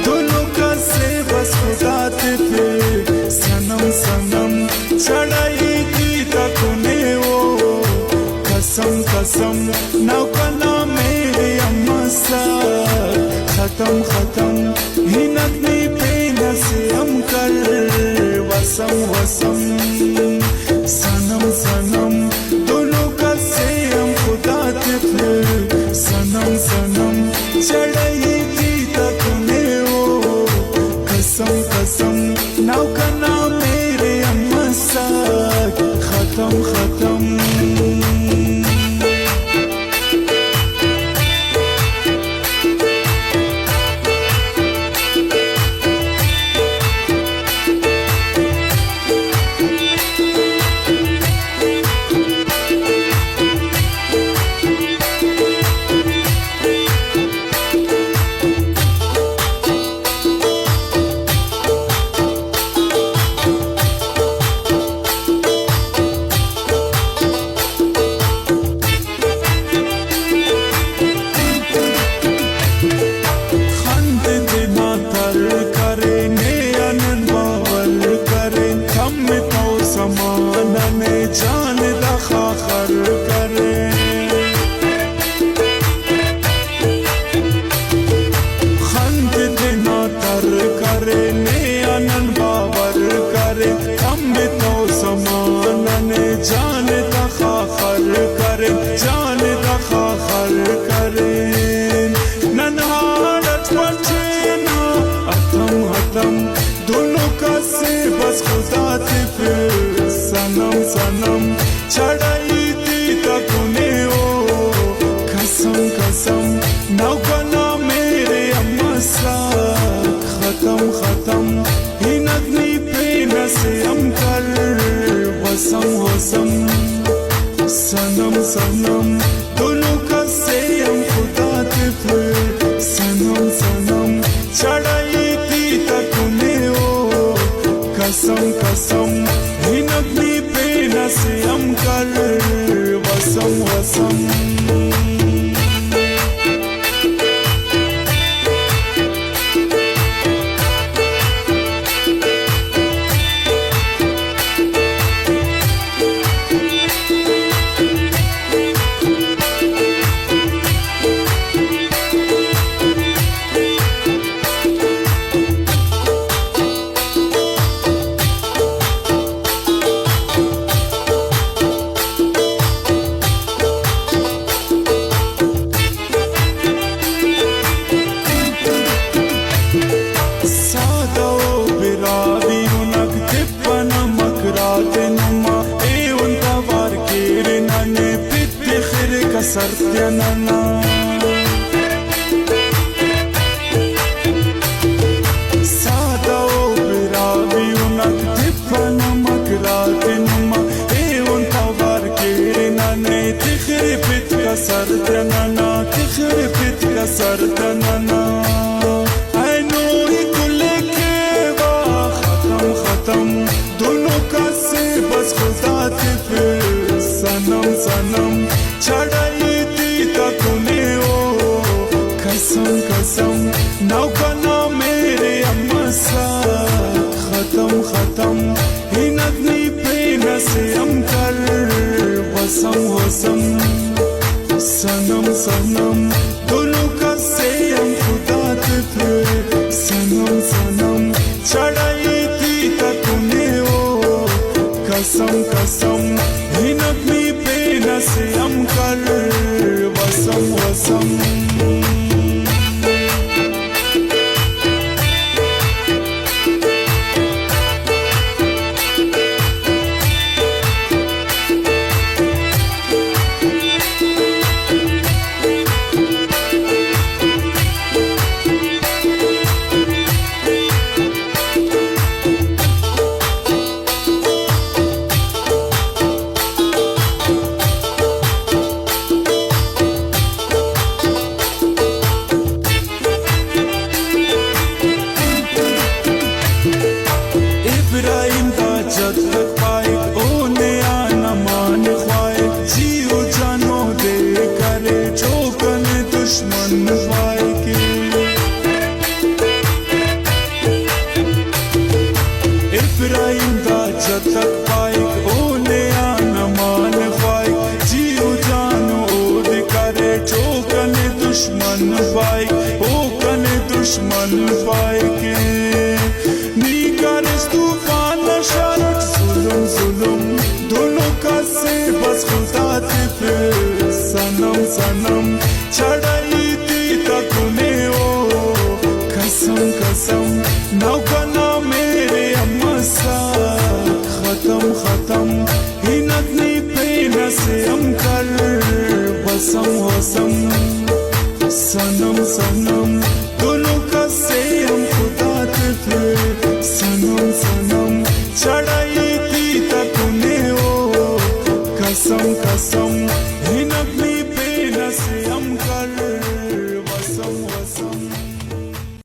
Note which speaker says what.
Speaker 1: दोनों का से बस खुदा थे फिर सनम सनम चढ़ाई थी तकने वो कसम कसम नौकना मेरे अम्मा सा खत्म खत्म हिनकनी पे नसे हम कर वसम वसम सनम सनम दोनों का से हम खुदा थे फिर सनम सनम चढ़ाई थी तकने वो कसम कसम नौकना मेरे अम्मा सा खत्म खत्म समानने जान दखा खर करे खंड दिना तर करे ने अनन बाबर करे हम भी तो समानने जान दखा खर करे जान दखा खर करे ननहारत पचेना अतम अतम दोनों का से बस खुदा थे फिर सनम सनम चढ़ाई थी तकने वो कसम कसम नौकना मेरे अम्मा सा खत्म खत्म हिनकनी पे नसे हम कर वसम वसम सनम सनम दोनों का से हम खुदा थे फिर सनम सनम चढ़ाई थी तकने वो कसम कसम हिनकनी पे नसे हम कर वसम वसम Sartyanana Sada o biravi unak tipana makratinuma e unta var kirina ne tikhripit ka sartyanana tikhripit ka sartyanana aino hi kulle ke va khatam khatam dono ka se bas khuda te fir sanam sanam चढ़ाई थी तकने वो कसम कसम नौकना मेरे अम्मा सा खत्म खत्म हिनकनी पे नसे हम कर वसम वसम सनम सनम दोनों का से हम खुदा थे फिर सनम सनम चढ़ाई थी तकने वो कसम कसम हिनकनी पे नसे हम कर वसम वसम शतक पाइक ओले आना मान ख्वाइक जीव जानो ओद करे चोकने दुश्मन पाइक ओ कने दुश्मन पाइक नी करिस तूफान शरक जुल्म जुल्म दोनों का से बस खुदा ते फिर सनम सनम चढ़ाई थी तकने ओ कसम कसम नौकना मेरे अम्मा सा खत्म खत्म हिनकनी पेना से हम कर बसम वसम सनम सनम दोनों का से हम खुदा ते फिर सनम सनम चढ़ाई थी तकने ओ कसम कसम